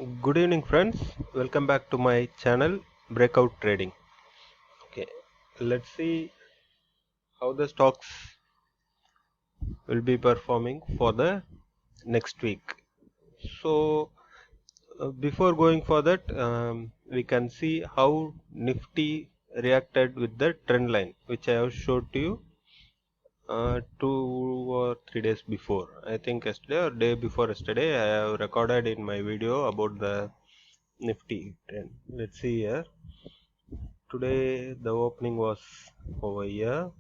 Good evening, friends. Welcome back to my channel Breakout Trading. Okay, let's see how the stocks will be performing for the next week. So, before going for that, we can see how Nifty reacted with the trend line, which I have showed to you 2 or 3 days before. I think yesterday or day before yesterday, I have recorded in my video about the Nifty trend. Let's see here. Today the opening was over here,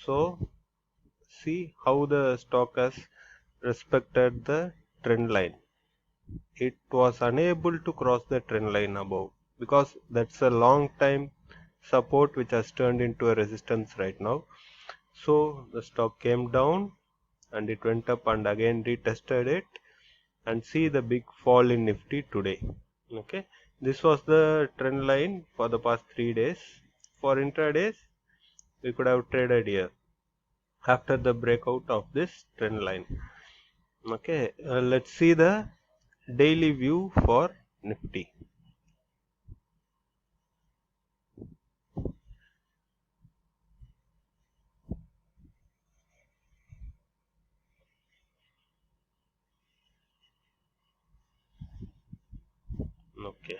so see how the stock has respected the trend line. It was unable to cross the trend line above because that's a long time support which has turned into a resistance right now. So the stock came down and it went up and again retested it, and see the big fall in Nifty today. Okay, this was the trend line for the past 3 days. For intradays, we could have traded here after the breakout of this trend line. Okay, let's see the daily view for Nifty. Okay,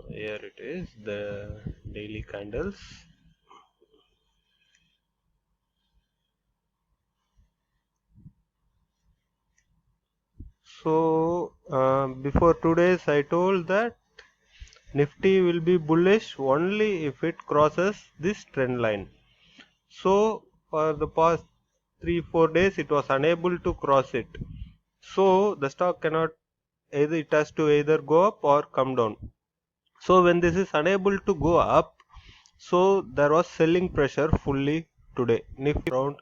here it is, the daily candles. So before 2 days I told that Nifty will be bullish only if it crosses this trend line. So for the past 3-4 days it was unable to cross it. So the stock cannot, either it has to either go up or come down. So when this is unable to go up, so there was selling pressure fully today. Nifty around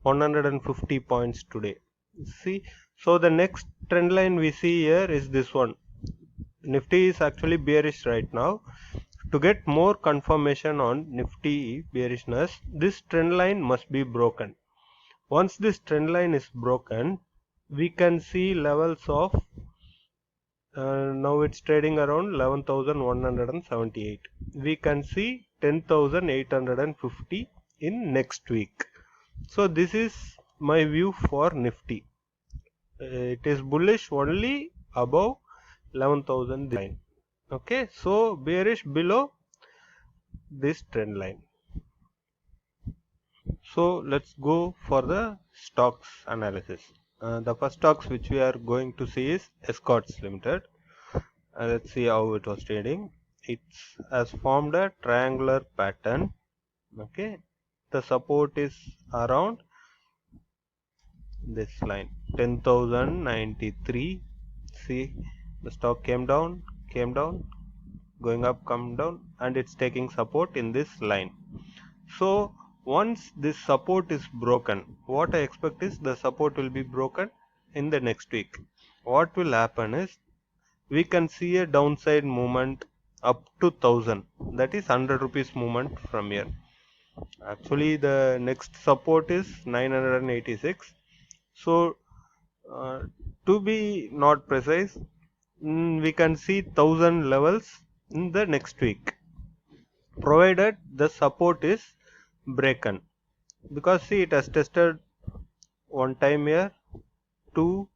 150 points today. See, so the next trend line we see here is this one. Nifty is actually bearish right now. To get more confirmation on Nifty bearishness, this trend line must be broken. Once this trend line is broken, we can see levels of now it's trading around 11,178. We can see 10,850 in next week. So this is my view for Nifty. It is bullish only above 11,000 line. Okay, so bearish below this trend line. So let's go for the stocks analysis. The first stocks which we are going to see is Escorts Limited. Let's see how it was trading. It has formed a triangular pattern. Okay, the support is around this line 10,093. See, the stock came down, going up, come down, and it's taking support in this line. So once this support is broken, what I expect is the support will be broken in the next week. What will happen is we can see a downside movement up to 1000, that is 100 rupees movement from here. Actually the next support is 986. So to be not precise, we can see 1000 levels in the next week, provided the support is broken. Because see, it has tested one time here, 2,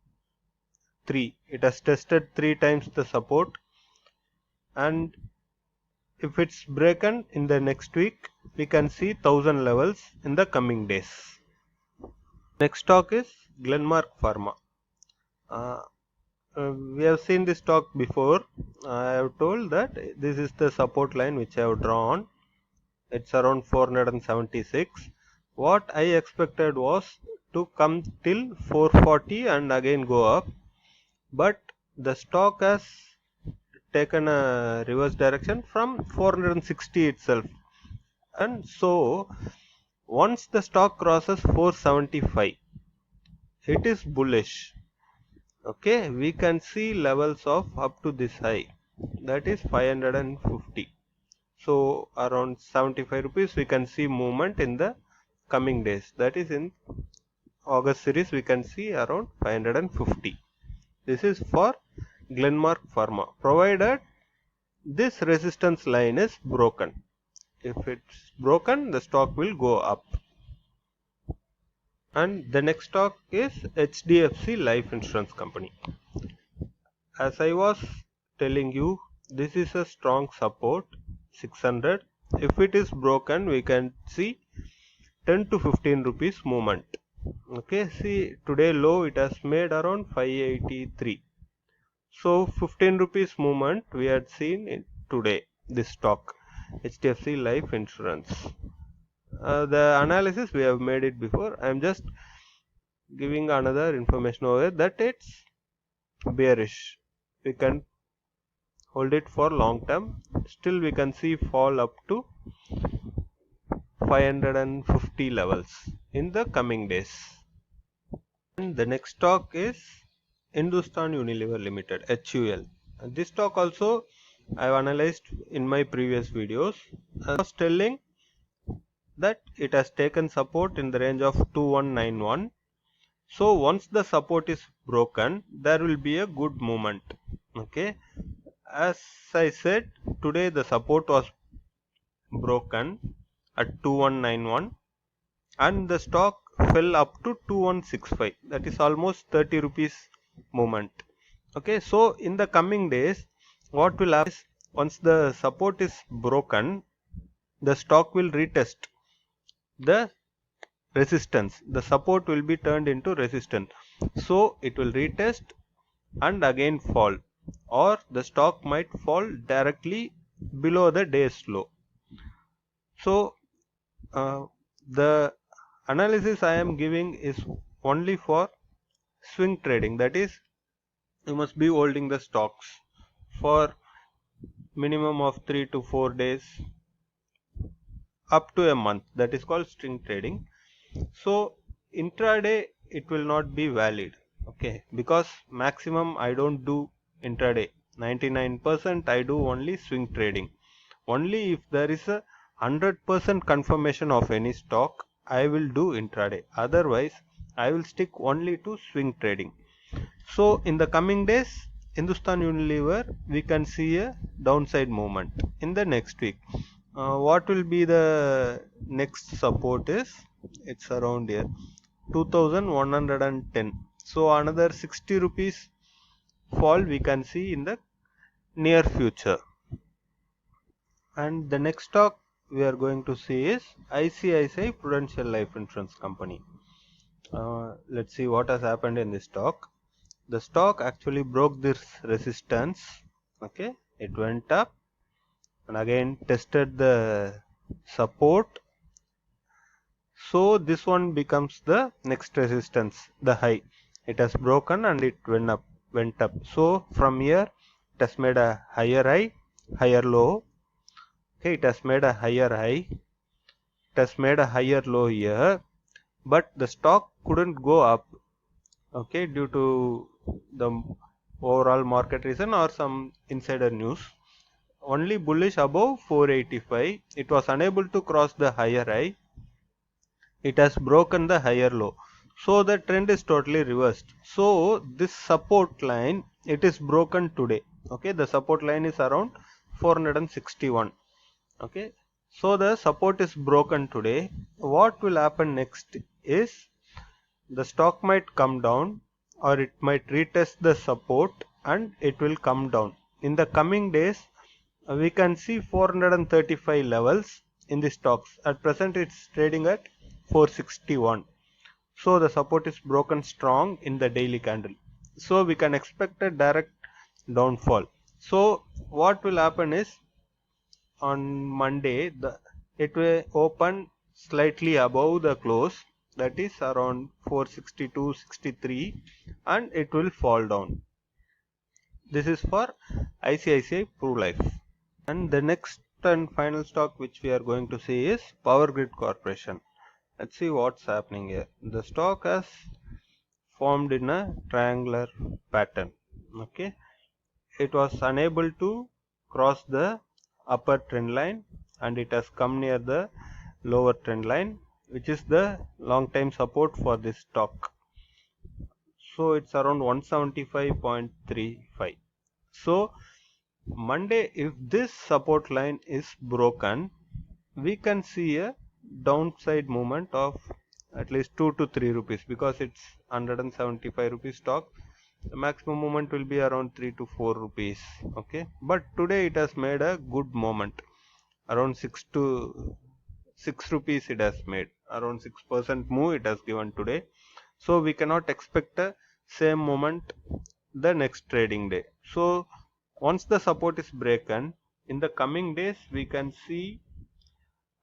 3. It has tested 3 times the support, and if it's broken in the next week, we can see 1000 levels in the coming days. Next stock is Glenmark Pharma. Uh, we have seen this stock before. I have told that this is the support line which I have drawn. It's around 476. What I expected was to come till 440 and again go up, but the stock has taken a reverse direction from 460 itself, and so once the stock crosses 475, it is bullish. Okay, we can see levels of up to this high, that is 550. So around 75 rupees we can see movement in the coming days, that is in August series we can see around 550. This is for Glenmark Pharma, provided this resistance line is broken. If it's broken, the stock will go up. And the next stock is HDFC Life Insurance Company. As I was telling you, this is a strong support, 600. If it is broken, we can see 10 to 15 rupees movement. Okay, see today low it has made around 583. So 15 rupees movement we had seen in today, this stock, HDFC Life Insurance. The analysis we have made it before. I am just giving another information over that it's bearish. We can hold it for long term. Still we can see fall up to 550 levels in the coming days. And the next stock is Hindustan Unilever Limited, HUL. This stock also I have analyzed in my previous videos. I was telling that it has taken support in the range of 2191. So once the support is broken, there will be a good movement. Okay, as I said, today the support was broken at 2191 and the stock fell up to 2165. That is almost 30 rupees movement. Okay, so in the coming days, what will happen is once the support is broken, the stock will retest the resistance. The support will be turned into resistance. So it will retest and again fall, or the stock might fall directly below the day's low. So the analysis I am giving is only for swing trading. That is, you must be holding the stocks for minimum of 3 to 4 days up to a month. That is called swing trading. So intraday it will not be valid. Okay, because maximum I don't do intraday. 99% I do only swing trading. Only if there is a 100% confirmation of any stock, I will do intraday. Otherwise, I will stick only to swing trading. So in the coming days, Hindustan Unilever, we can see a downside movement in the next week. What will be the next support is, it's around here 2110. So another 60 rupees fall we can see in the near future. And the next stock we are going to see is ICICI Prudential Life Insurance Company. Let's see what has happened in this stock. The stock actually broke this resistance. Okay, it went up and again tested the support. So this one becomes the next resistance, the high. It has broken and it went up. So from here it has made a higher high, higher low. Okay, it has made a higher high, it has made a higher low here, but the stock couldn't go up. Okay, due to the overall market reason or some insider news. Only bullish above 485. It was unable to cross the higher high. It has broken the higher low. So the trend is totally reversed. So this support line, it is broken today. Okay, the support line is around 461. Okay, so the support is broken today. What will happen next is the stock might come down or it might retest the support and it will come down. In the coming days, we can see 435 levels in the stocks. At present it's trading at 461. So the support is broken strong in the daily candle. So we can expect a direct downfall. So what will happen is on Monday it will open slightly above the close, that is around 462.63, and it will fall down. This is for ICICI Pru Life. And the next and final stock which we are going to see is Power Grid Corporation. Let's see what's happening here. The stock has formed in a triangular pattern. Okay, it was unable to cross the upper trend line and it has come near the lower trend line. which is the long time support for this stock. So it's around 175.35. So Monday, if this support line is broken, we can see a downside movement of at least 2 to 3 rupees, because it's 175 rupees stock. The maximum movement will be around 3 to 4 rupees. Okay, but today it has made a good moment, around 6 rupees it has made, around 6% move it has given today. So we cannot expect the same moment the next trading day. So once the support is broken, in the coming days we can see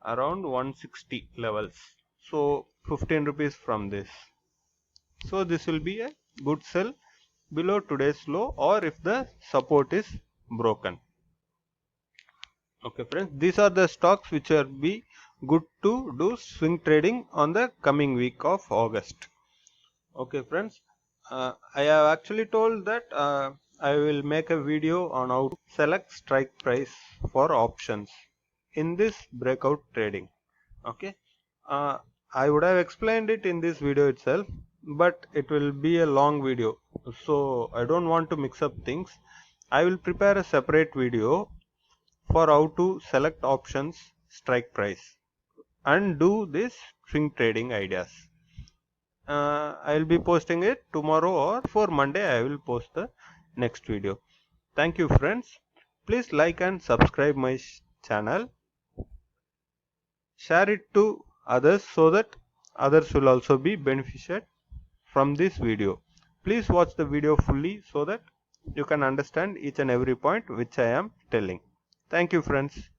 around 160 levels, so 15 rupees from this. So this will be a good sell below today's low, or if the support is broken. Okay friends, these are the stocks which are be good to do swing trading on the coming week of August. Okay friends, I have actually told that I will make a video on how to select strike price for options in this breakout trading. Okay, uh, I would have explained it in this video itself, but it will be a long video, so I don't want to mix up things. I will prepare a separate video for how to select options strike price and do this swing trading ideas. I will be posting it tomorrow, or for Monday I will post the next video. Thank you friends. Please like and subscribe my channel. Share it to others so that others will also be benefited from this video. Please watch the video fully so that you can understand each and every point which I am telling. Thank you friends.